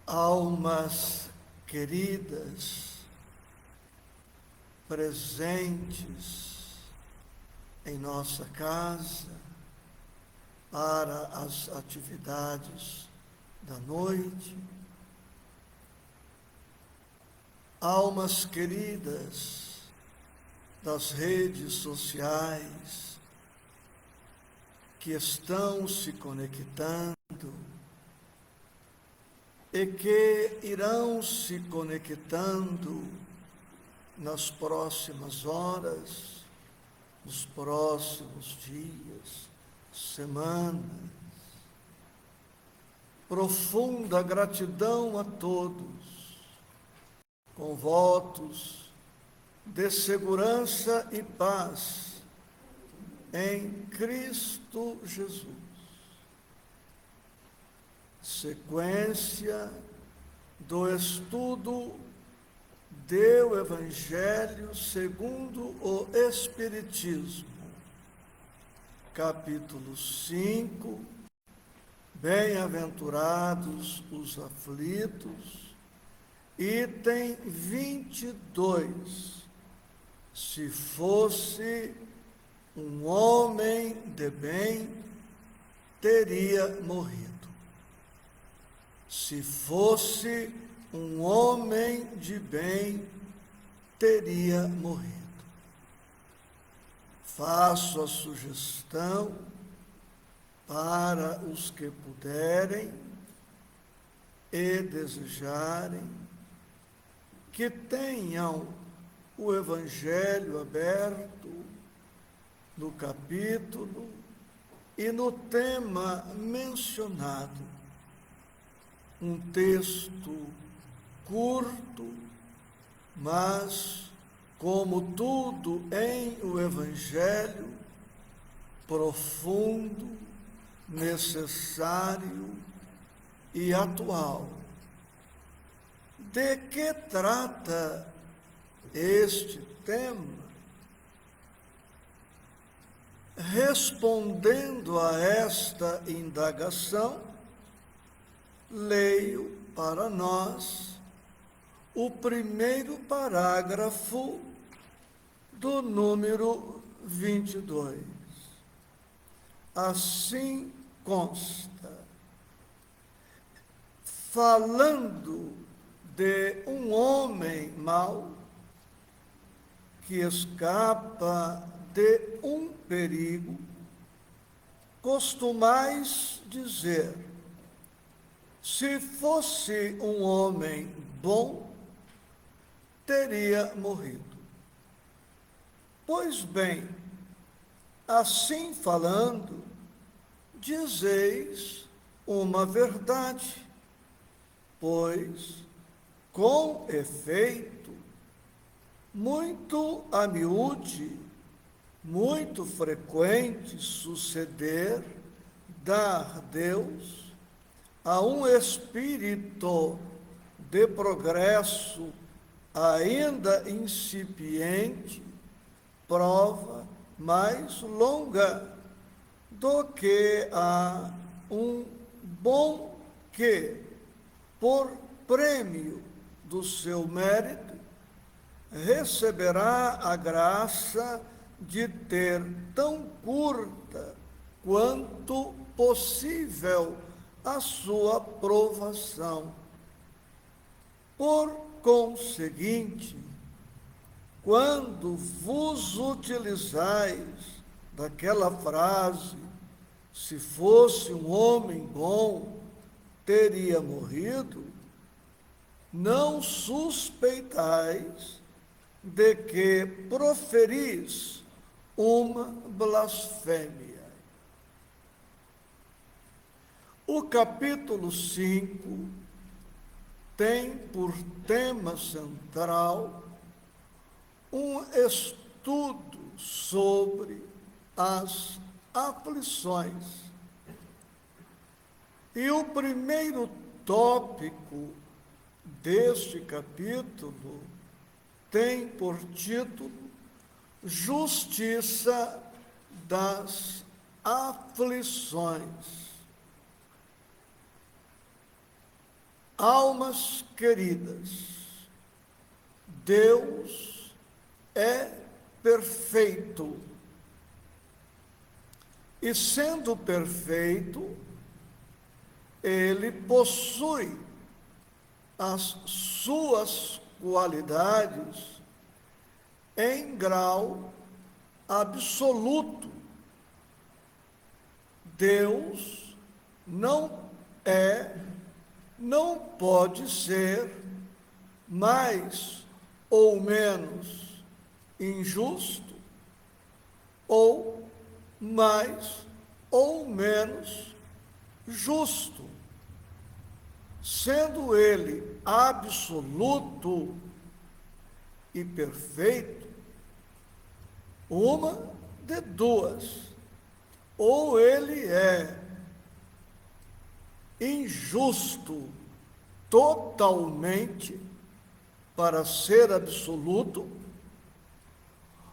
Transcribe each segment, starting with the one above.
almas queridas, presentes em nossa casa para as atividades da noite, almas queridas das redes sociais que estão se conectando e que irão se conectando nas próximas horas, nos próximos dias, semanas. Profunda gratidão a todos, com votos de segurança e paz em Cristo Jesus. Sequência do estudo do Evangelho segundo o Espiritismo, capítulo 5, Bem-aventurados os aflitos, item 22. Se fosse um homem de bem, teria morrido. Se fosse um homem de bem, teria morrido. Faço a sugestão para os que puderem e desejarem que tenham o Evangelho aberto no capítulo e no tema mencionado. Um texto curto, mas, como tudo em o Evangelho, profundo, necessário e atual. De que trata este tema? Respondendo a esta indagação, leio para nós o primeiro parágrafo do número 22. Assim consta: falando de um homem mau que escapa de um perigo, costumais dizer: se fosse um homem bom, teria morrido. Pois bem, assim falando, dizeis uma verdade, pois, com efeito, muito a miúde, muito frequente suceder dar Deus a um espírito de progresso ainda incipiente, prova mais longa do que a um bom que, por prêmio do seu mérito, receberá a graça de ter tão curta quanto possível a sua provação. Por conseguinte, quando vos utilizais daquela frase, se fosse um homem bom, teria morrido, não suspeitais de que proferis uma blasfêmia. O capítulo 5 tem por tema central um estudo sobre as aflições. E o primeiro tópico deste capítulo tem por título Justiça das Aflições. Almas queridas, Deus é perfeito. E sendo perfeito, Ele possui as suas qualidades em grau absoluto. Deus não pode ser mais ou menos injusto, ou mais ou menos justo. Sendo Ele absoluto e perfeito, uma de duas: ou Ele é injusto totalmente para ser absoluto,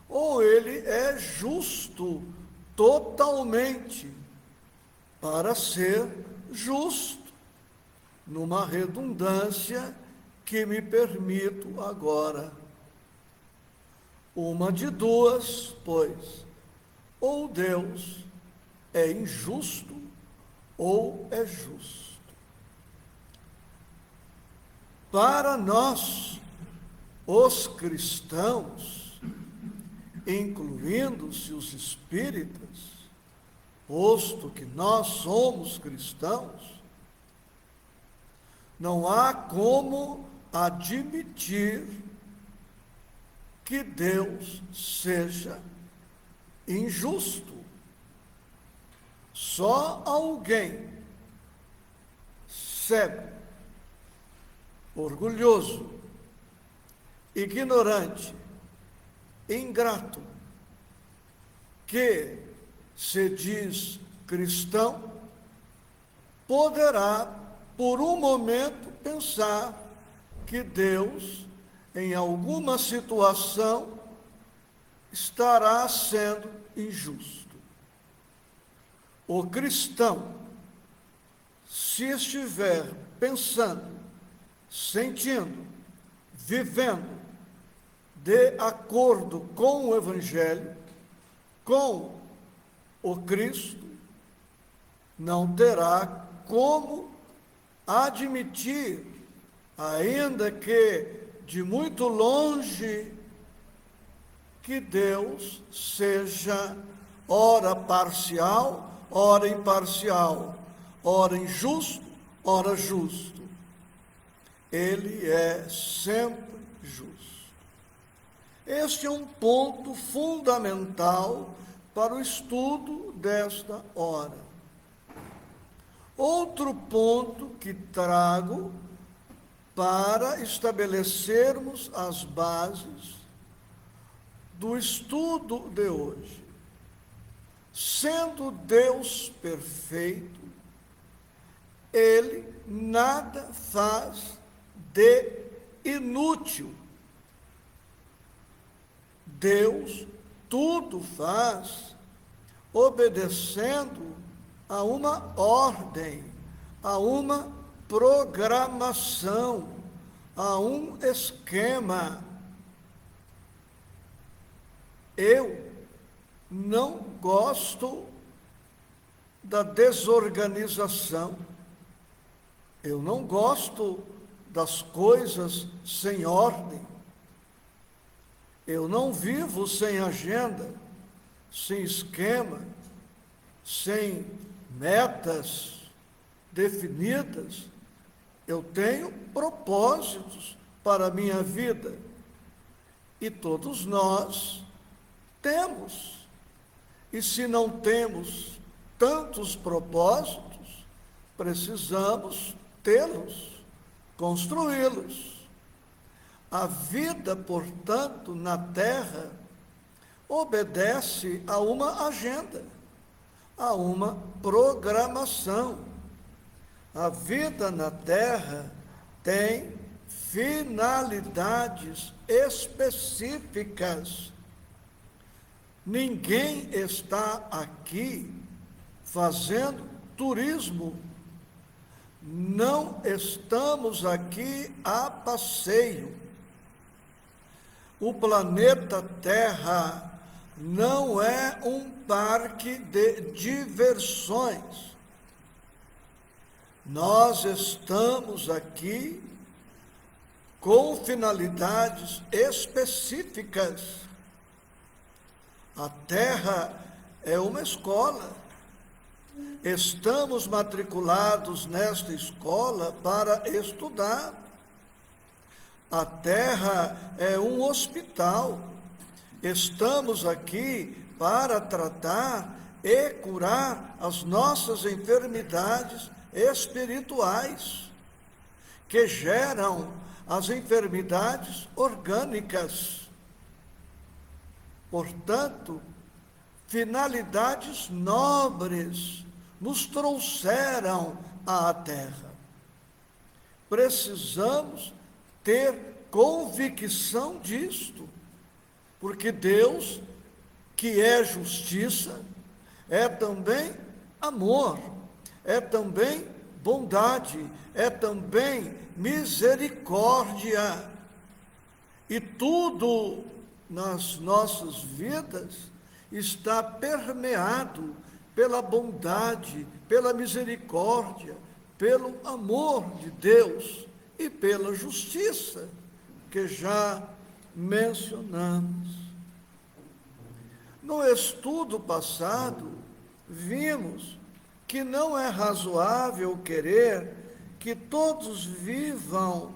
ou Ele é justo totalmente para ser justo, numa redundância que me permito agora. Uma de duas, pois, ou Deus é injusto ou é justo. Para nós, os cristãos, incluindo-se os espíritas, posto que nós somos cristãos, não há como admitir que Deus seja injusto. Só alguém cego, orgulhoso, ignorante, ingrato, que se diz cristão, poderá, por um momento, pensar que Deus, em alguma situação, estará sendo injusto. O cristão, se estiver pensando, sentindo, vivendo de acordo com o Evangelho, com o Cristo, não terá como admitir, ainda que de muito longe, que Deus seja ora parcial, ora imparcial, ora injusto, ora justo. Ele é sempre justo. Este é um ponto fundamental para o estudo desta hora. Outro ponto que trago para estabelecermos as bases do estudo de hoje. Sendo Deus perfeito, Ele nada faz de inútil. Deus tudo faz obedecendo a uma ordem, a uma programação, a um esquema. Eu não gosto da desorganização. Eu não gosto das coisas sem ordem. Eu não vivo sem agenda, sem esquema, sem metas definidas. Eu tenho propósitos para a minha vida. E todos nós temos. E se não temos tantos propósitos, precisamos tê-los, construí-los. A vida, portanto, na Terra, obedece a uma agenda, a uma programação. A vida na Terra tem finalidades específicas. Ninguém está aqui fazendo turismo. não estamos aqui a passeio. O planeta Terra não é um parque de diversões. Nós estamos aqui com finalidades específicas. A Terra é uma escola. Estamos matriculados nesta escola para estudar. A Terra é um hospital. Estamos aqui para tratar e curar as nossas enfermidades espirituais, que geram as enfermidades orgânicas. Portanto, finalidades nobres nos trouxeram à Terra. Precisamos ter convicção disto, porque Deus, que é justiça, é também amor, é também bondade, é também misericórdia. E tudo nas nossas vidas está permeado pela bondade, pela misericórdia, pelo amor de Deus e pela justiça que já mencionamos. No estudo passado, vimos que não é razoável querer que todos vivam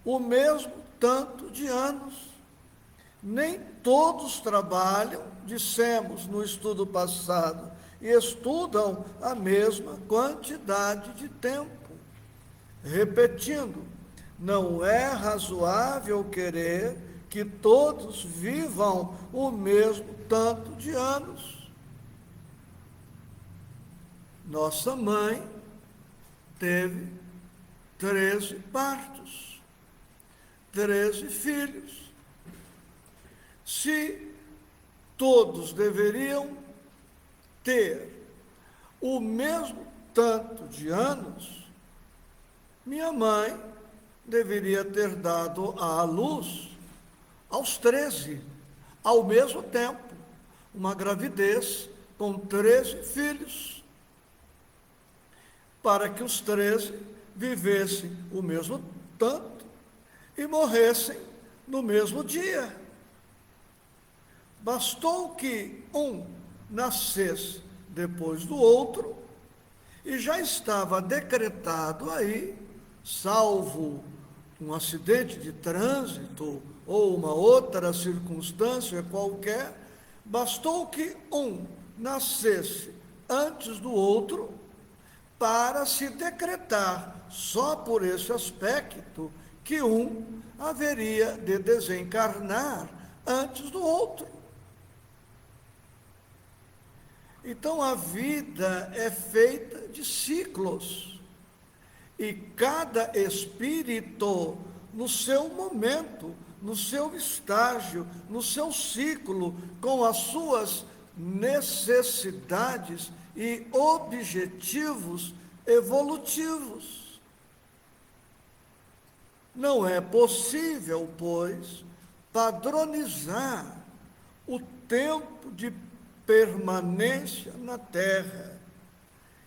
o mesmo tanto de anos. Nem todos trabalham, dissemos no estudo passado, e estudam a mesma quantidade de tempo. Repetindo, não é razoável querer que todos vivam o mesmo tanto de anos. Nossa mãe teve 13 partos, 13 filhos. Se todos deveriam ter o mesmo tanto de anos, minha mãe deveria ter dado à luz aos 13, ao mesmo tempo, uma gravidez com 13 filhos, para que os 13 vivessem o mesmo tanto e morressem no mesmo dia. Bastou que um nascesse depois do outro e já estava decretado aí, salvo um acidente de trânsito ou uma outra circunstância qualquer, bastou que um nascesse antes do outro para se decretar, só por esse aspecto, que um haveria de desencarnar antes do outro. Então a vida é feita de ciclos, e cada espírito, no seu momento, no seu estágio, no seu ciclo, com as suas necessidades e objetivos evolutivos. Não é possível, pois, padronizar o tempo de permanência na Terra.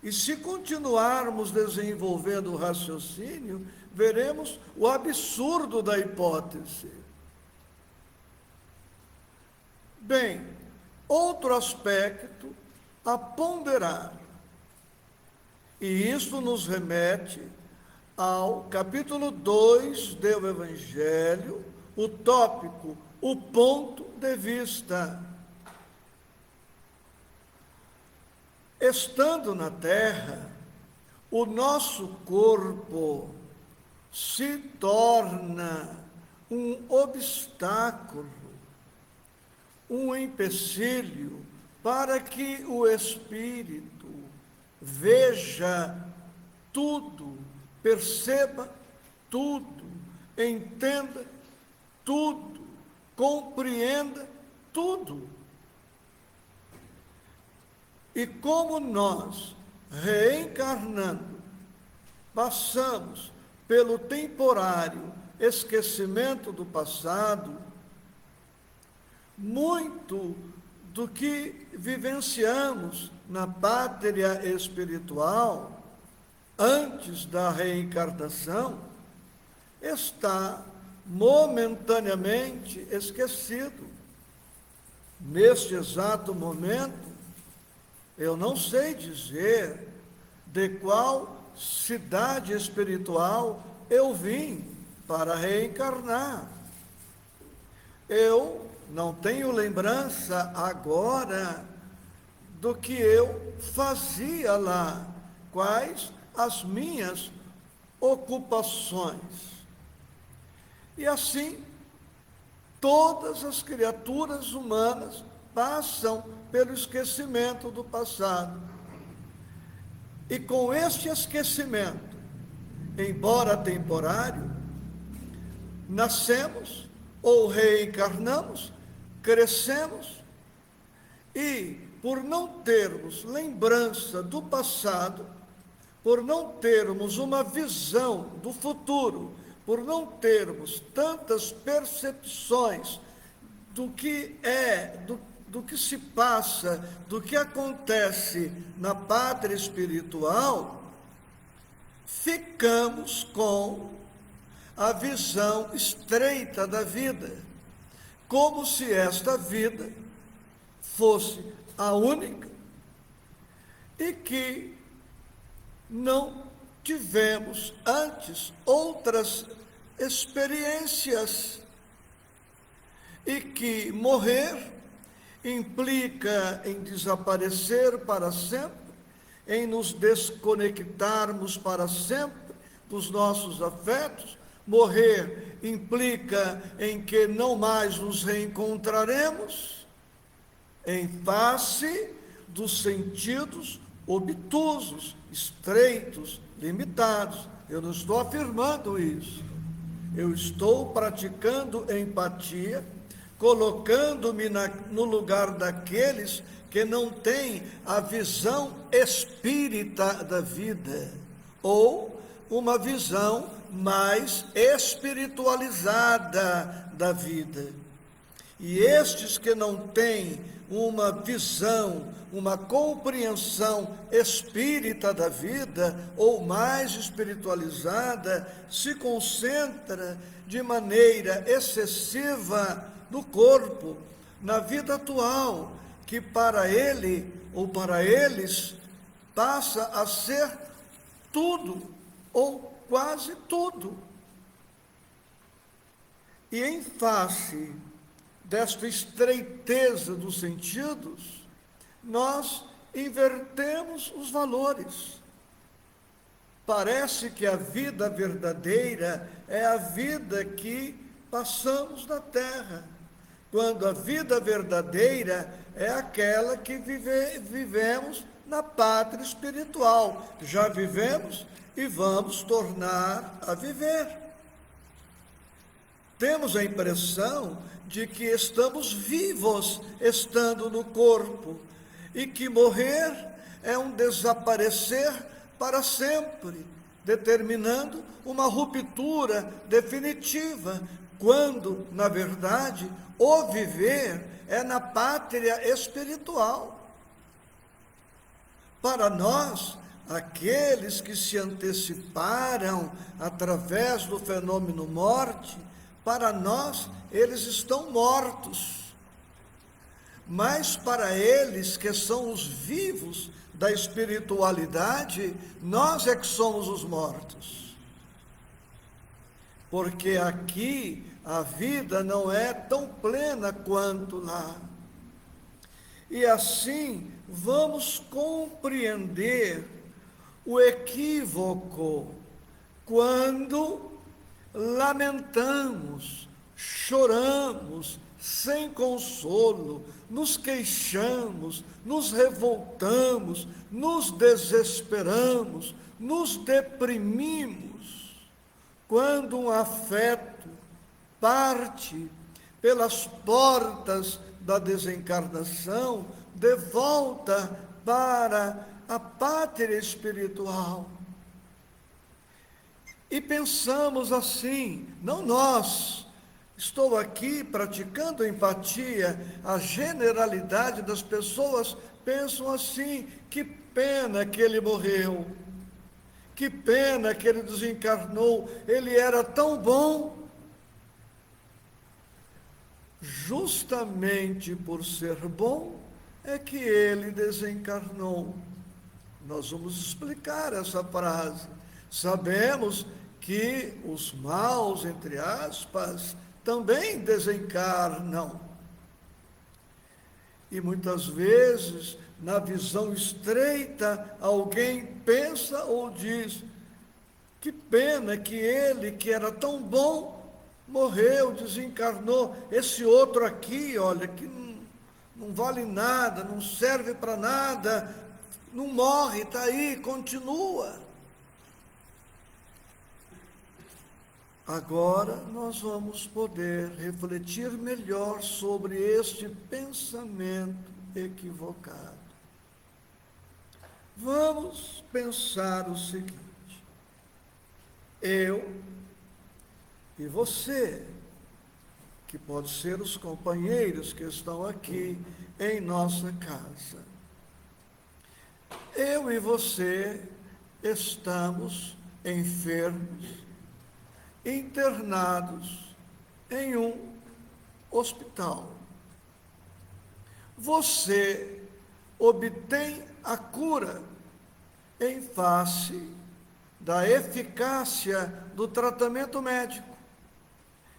E se continuarmos desenvolvendo o raciocínio, veremos o absurdo da hipótese. Bem, outro aspecto a ponderar, e isso nos remete ao capítulo 2 do Evangelho, o tópico, o ponto de vista. Estando na Terra, o nosso corpo se torna um obstáculo, um empecilho para que o espírito veja tudo, perceba tudo, entenda tudo, compreenda tudo. E como nós, reencarnando passamos pelo temporário esquecimento do passado, muito do que vivenciamos na pátria espiritual, antes da reencarnação, está momentaneamente esquecido. Neste exato momento, eu não sei dizer de qual cidade espiritual eu vim para reencarnar. Eu não tenho lembrança agora do que eu fazia lá, quais as minhas ocupações. E assim, todas as criaturas humanas passam pelo esquecimento do passado. E com este esquecimento, embora temporário, nascemos ou reencarnamos, crescemos e, por não termos lembrança do passado, por não termos uma visão do futuro, por não termos tantas percepções do que é, do que se passa, do que acontece na pátria espiritual, ficamos com a visão estreita da vida, como se esta vida fosse a única e que não tivemos antes outras experiências e que morrer implica em desaparecer para sempre, em nos desconectarmos para sempre dos nossos afetos. Morrer implica em que não mais nos reencontraremos em face dos sentidos obtusos, estreitos, limitados. Eu não estou afirmando isso. Eu estou praticando empatia, colocando-me no lugar daqueles que não têm a visão espírita da vida, ou uma visão mais espiritualizada da vida. E estes que não têm uma visão, uma compreensão espírita da vida, ou mais espiritualizada, se concentra de maneira excessiva no corpo, na vida atual, que para ele ou para eles passa a ser tudo, ou quase tudo. E em face desta estreiteza dos sentidos, nós invertemos os valores. Parece que a vida verdadeira é a vida que passamos na Terra, quando a vida verdadeira é aquela que vivemos na pátria espiritual. Já vivemos e vamos tornar a viver. Temos a impressão de que estamos vivos estando no corpo e que morrer é um desaparecer para sempre, determinando uma ruptura definitiva, quando, na verdade, o viver é na pátria espiritual. Para nós, aqueles que se anteciparam através do fenômeno morte, para nós, eles estão mortos. Mas para eles, que são os vivos da espiritualidade, nós é que somos os mortos. Porque aqui a vida não é tão plena quanto lá. E assim vamos compreender o equívoco quando lamentamos, choramos sem consolo, nos queixamos, nos revoltamos, nos desesperamos, nos deprimimos, quando um afeto parte pelas portas da desencarnação de volta para a pátria espiritual. E pensamos assim, não nós. Estou aqui praticando empatia, a generalidade das pessoas pensam assim: que pena que ele morreu, que pena que ele desencarnou, ele era tão bom. Justamente por ser bom é que ele desencarnou. Nós vamos explicar essa frase. Sabemos que os maus, entre aspas, também desencarnam. E muitas vezes, na visão estreita, alguém pensa ou diz: que pena que ele, que era tão bom, morreu, desencarnou. Esse outro aqui, olha, que não vale nada, não serve para nada, não morre, está aí, continua. Agora nós vamos poder refletir melhor sobre este pensamento equivocado. Vamos pensar o seguinte: eu e você, que pode ser os companheiros que estão aqui em nossa casa, eu e você estamos enfermos, internados em um hospital. Você obtém a cura em face da eficácia do tratamento médico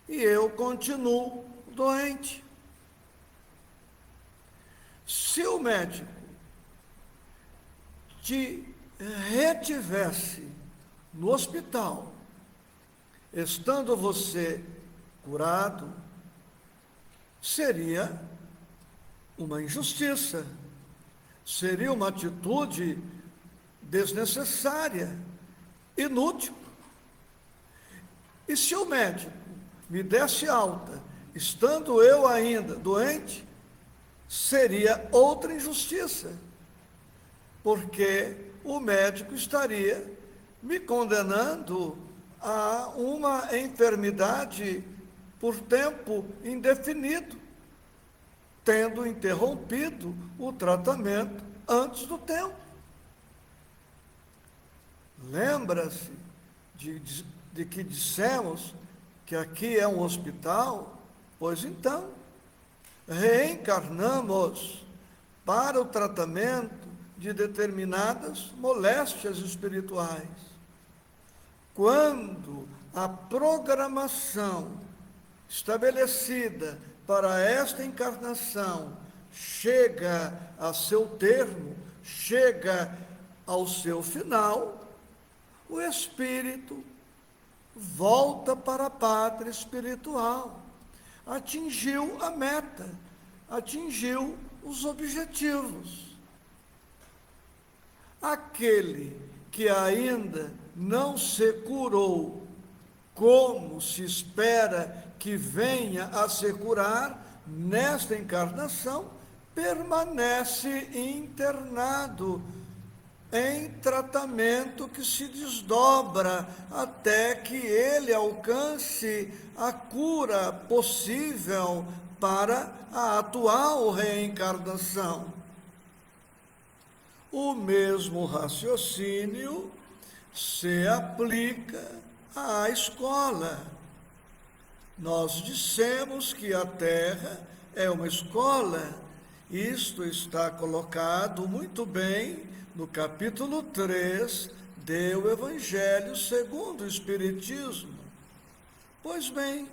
e eu continuo doente. Se o médico te retivesse no hospital, estando você curado, seria uma injustiça, seria uma atitude desnecessária, inútil. E se o médico me desse alta, estando eu ainda doente, seria outra injustiça, porque o médico estaria me condenando a uma enfermidade por tempo indefinido, tendo interrompido o tratamento antes do tempo. Lembra-se de que dissemos que aqui é um hospital? Pois então, reencarnamos para o tratamento de determinadas moléstias espirituais. Quando a programação estabelecida para esta encarnação chega a seu termo, chega ao seu final, o espírito volta para a pátria espiritual, atingiu a meta, atingiu os objetivos. Aquele que ainda não se curou, como se espera que venha a se curar nesta encarnação, permanece internado em tratamento que se desdobra até que ele alcance a cura possível para a atual reencarnação. O mesmo raciocínio se aplica à escola. Nós dissemos que a Terra é uma escola. Isto está colocado muito bem no capítulo 3 do Evangelho segundo o Espiritismo. Pois bem,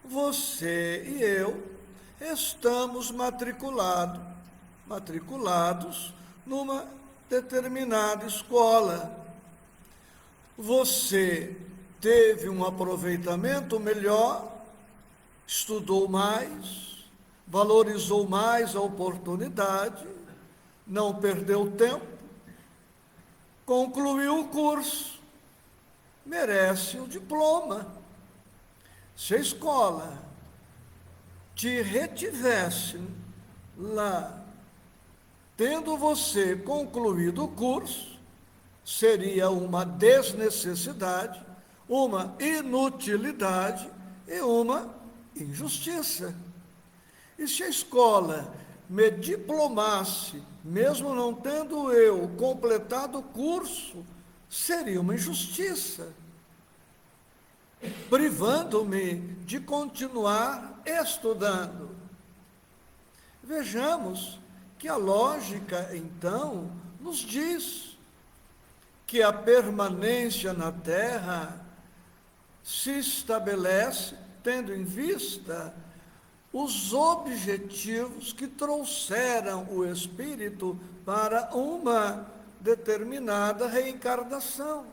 você e eu estamos matriculados numa determinada escola. Você teve um aproveitamento melhor, estudou mais, valorizou mais a oportunidade, não perdeu tempo, concluiu o curso, merece o diploma. Se a escola te retivesse lá, tendo você concluído o curso, seria uma desnecessidade, uma inutilidade e uma injustiça. E se a escola me diplomasse, mesmo não tendo eu completado o curso, seria uma injustiça, privando-me de continuar estudando. Vejamos que a lógica, então, nos diz que a permanência na Terra se estabelece tendo em vista os objetivos que trouxeram o espírito para uma determinada reencarnação.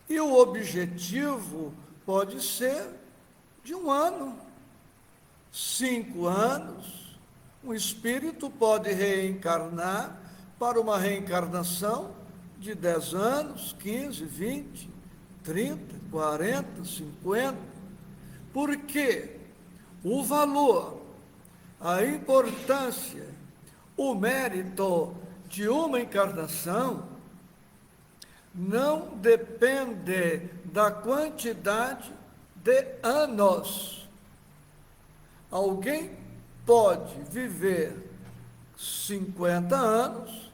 E o objetivo pode ser de 1 ano, 5 anos. Um espírito pode reencarnar para uma reencarnação de 10 anos, 15, 20, 30, 40, 50. Porque o valor, a importância, o mérito de uma encarnação não depende da quantidade de anos. Alguém pode viver 50 anos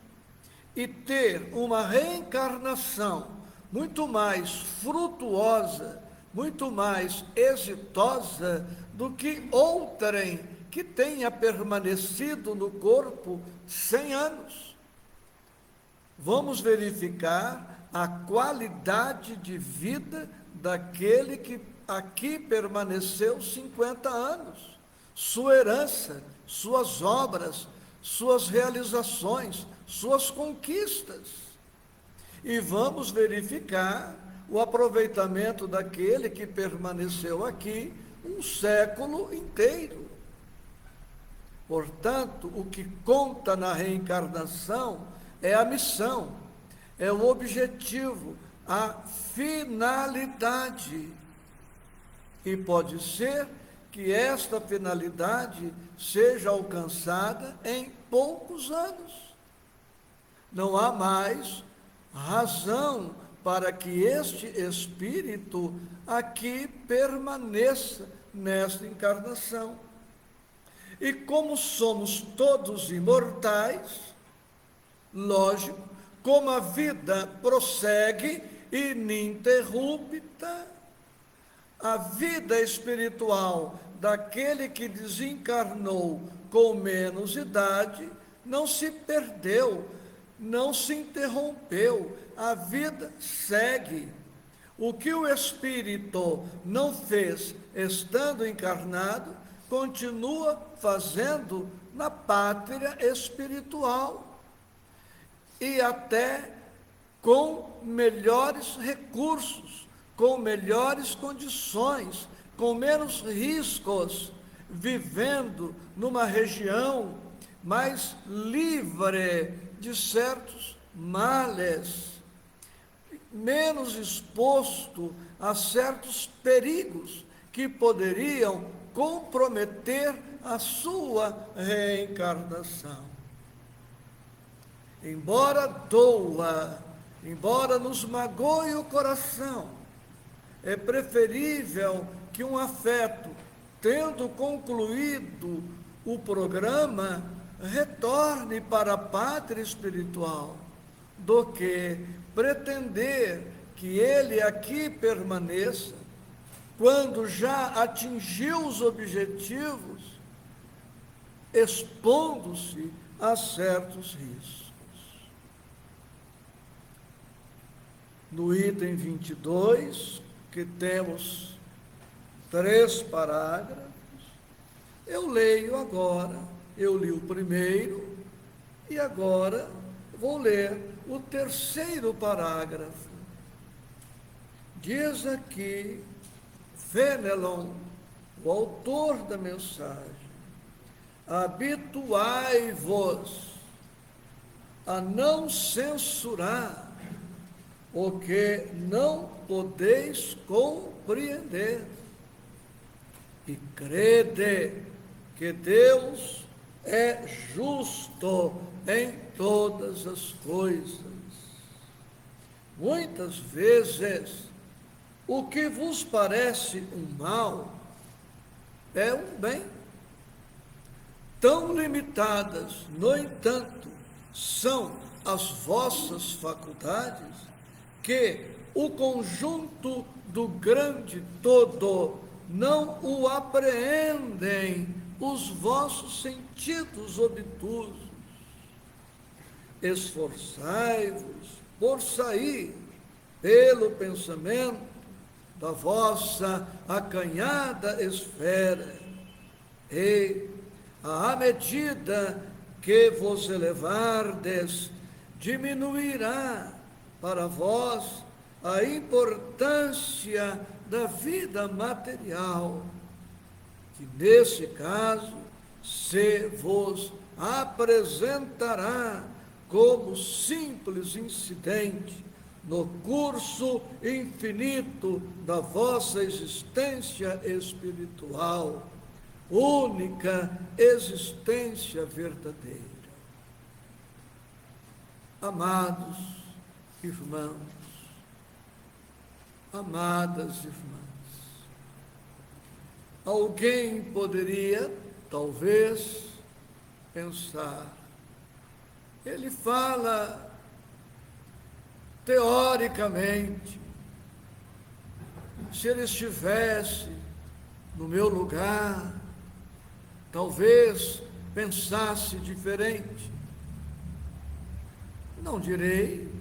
e ter uma reencarnação muito mais frutuosa, muito mais exitosa do que outrem que tenha permanecido no corpo 100 anos. Vamos verificar a qualidade de vida daquele que aqui permaneceu 50 anos, sua herança, suas obras, suas realizações, suas conquistas. E vamos verificar o aproveitamento daquele que permaneceu aqui 1 século inteiro. Portanto, o que conta na reencarnação é a missão, é o objetivo, a finalidade. E pode ser que esta finalidade seja alcançada em poucos anos. Não há mais razão para que este espírito aqui permaneça nesta encarnação. E como somos todos imortais, lógico, como a vida prossegue ininterrupta, a vida espiritual daquele que desencarnou com menos idade não se perdeu, não se interrompeu, a vida segue. O que o espírito não fez estando encarnado, continua fazendo na pátria espiritual. E até com melhores recursos, com melhores condições, com menos riscos, vivendo numa região mais livre de certos males, menos exposto a certos perigos que poderiam comprometer a sua reencarnação. Embora doa, embora nos magoe o coração, é preferível que um afeto, tendo concluído o programa, retorne para a pátria espiritual, do que pretender que ele aqui permaneça, quando já atingiu os objetivos, expondo-se a certos riscos. No item 22, que temos 3 parágrafos, eu leio agora, eu li o primeiro, e agora vou ler o 3º parágrafo. Diz aqui Fenelon, o autor da mensagem: habituai-vos a não censurar o que não podeis compreender, e crede que Deus é justo em todas as coisas. Muitas vezes O que vos parece um mal é um bem. Tão limitadas, no entanto, são as vossas faculdades, que o conjunto do grande todo não o apreendem os vossos sentidos obtusos. Esforçai-vos por sair pelo pensamento da vossa acanhada esfera, e, à medida que vos elevardes, diminuirá para vós a importância da vida material, que nesse caso se vos apresentará como simples incidente no curso infinito da vossa existência espiritual, única existência verdadeira. Amados irmãos, amadas irmãs, alguém poderia, talvez, pensar, ele fala teoricamente, se ele estivesse no meu lugar, talvez pensasse diferente. Não direi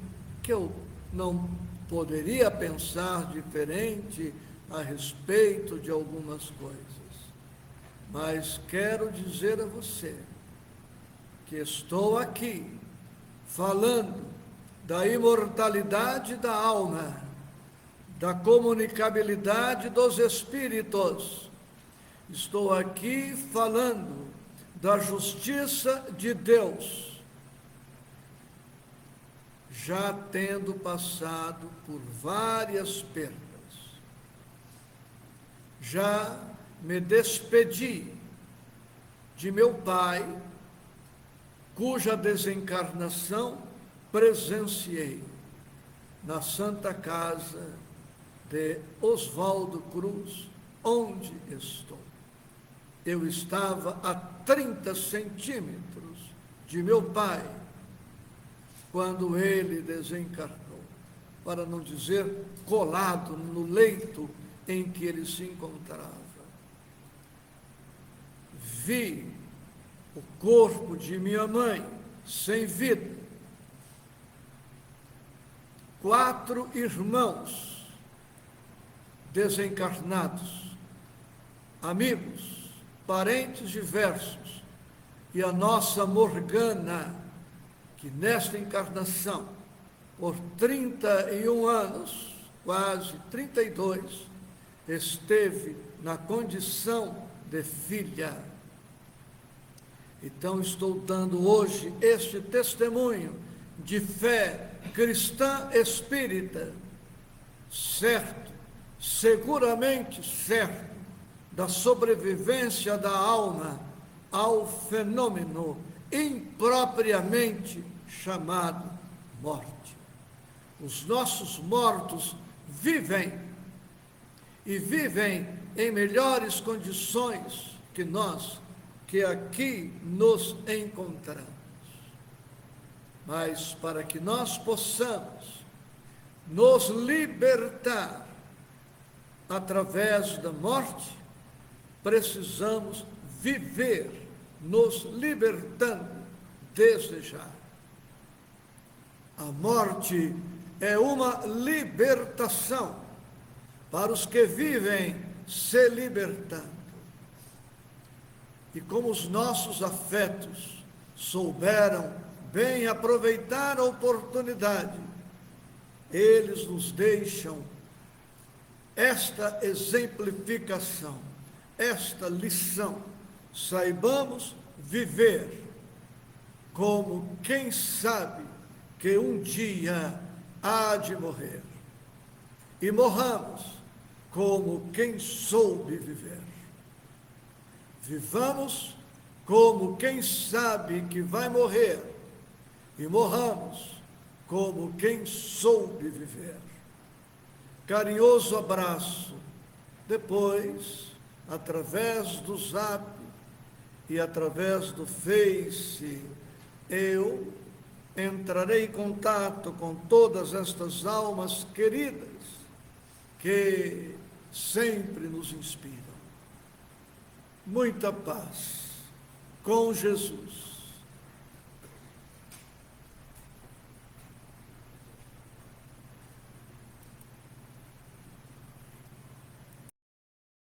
que eu não poderia pensar diferente a respeito de algumas coisas, mas quero dizer a você que estou aqui falando da imortalidade da alma, da comunicabilidade dos espíritos. Estou aqui falando da justiça de Deus, já tendo passado por várias perdas. Já me despedi de meu pai, cuja desencarnação presenciei na Santa Casa de Oswaldo Cruz, onde estou. Eu estava a 30 centímetros de meu pai, quando ele desencarnou, para não dizer colado no leito em que ele se encontrava. Vi o corpo de minha mãe sem vida, 4 irmãos desencarnados, amigos, parentes diversos, e a nossa Morgana, que nesta encarnação, por 31 anos, quase 32, esteve na condição de filha. Então estou dando hoje este testemunho de fé cristã espírita, certo, seguramente certo, da sobrevivência da alma ao fenômeno impropriamente chamado morte. Os nossos mortos vivem, e vivem em melhores condições que nós, que aqui nos encontramos. Mas para que nós possamos nos libertar através da morte, precisamos viver nos libertando desde já. A morte é uma libertação para os que vivem se libertando. E como os nossos afetos souberam bem aproveitar a oportunidade, eles nos deixam esta exemplificação, esta lição. Saibamos viver como quem sabe que um dia há de morrer, e morramos como quem soube viver. Vivamos como quem sabe que vai morrer, e morramos como quem soube viver. carinhoso abraço. Depois, através do Zap e através do Face, eu entrarei em contato com todas estas almas queridas que sempre nos inspiram. Muita paz com Jesus.